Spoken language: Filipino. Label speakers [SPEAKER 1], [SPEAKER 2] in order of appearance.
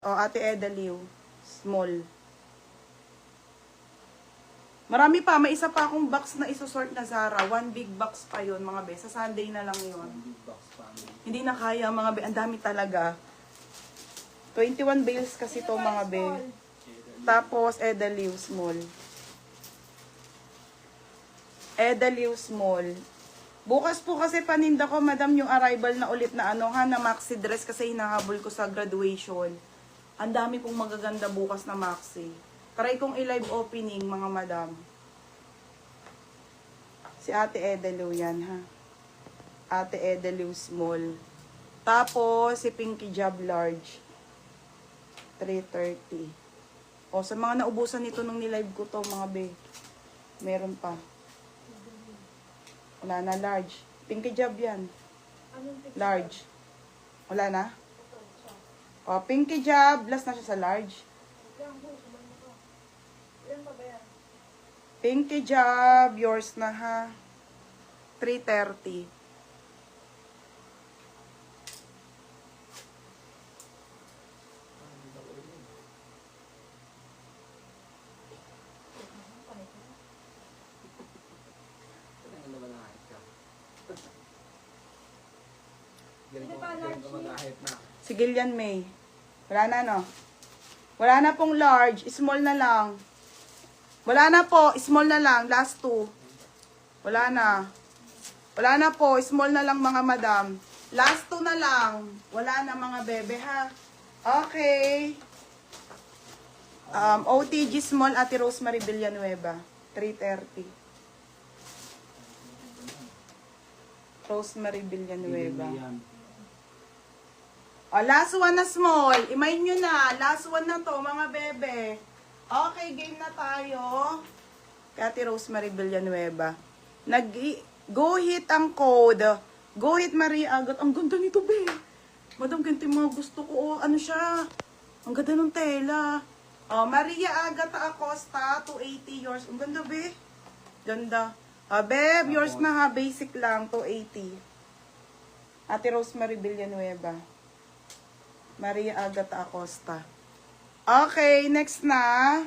[SPEAKER 1] O, Ate Edaliw. Small. Marami pa. May isa pa akong box na isusort na Zara. One big box pa yon mga be. Sa Sunday na lang yun.
[SPEAKER 2] Big box family.
[SPEAKER 1] Hindi na kaya mga be. Ang dami talaga. 21 bales kasi to mga be. Tapos, Edaliw small. Edaliw small. Bukas po kasi paninda ko, madam, yung arrival na ulit na ano ha, na maxi dress kasi hinahabol ko sa graduation. Ang dami pong magaganda bukas na maxi. Try kong i-live opening, mga madam. Si Ate Edaliw yan, ha. Ate Edaliw small. Tapos, si Pinky Job large. 330. O, sa mga naubusan nito nung nilive ko to, mga be. Meron pa. Wala na, large. Pinky Job yan. Large. Wala na? O, Pinky Job. Last na siya sa large. Pinky Job. Yours na, ha. 330. Si Gillian May. Wala na, no? Wala na pong large. Small na lang. Wala na po. Small na lang. Last two. Wala na. Wala na po. Small na lang, mga madam. Last two na lang. Wala na, mga bebe, ha? Okay. OTG small, Ate Rosemary Villanueva. 330. Rosemary Villanueva. O, last one na small. Imayin nyo na. Last one na to, mga bebe. Okay, game na tayo. Kati Rosemary Villanueva. Go hit ang code. Go hit Maria Agat. Ang ganda nito, be. Madam, ganito yung mga gusto ko. Ano siya? Ang ganda ng tela. O, Maria Agata Acosta, 280 yours. Ang ganda, be. Ganda. Beb, yours na ha. Basic lang, 280. Ate Rosemary Villanueva. Maria Agata Acosta. Okay, next na.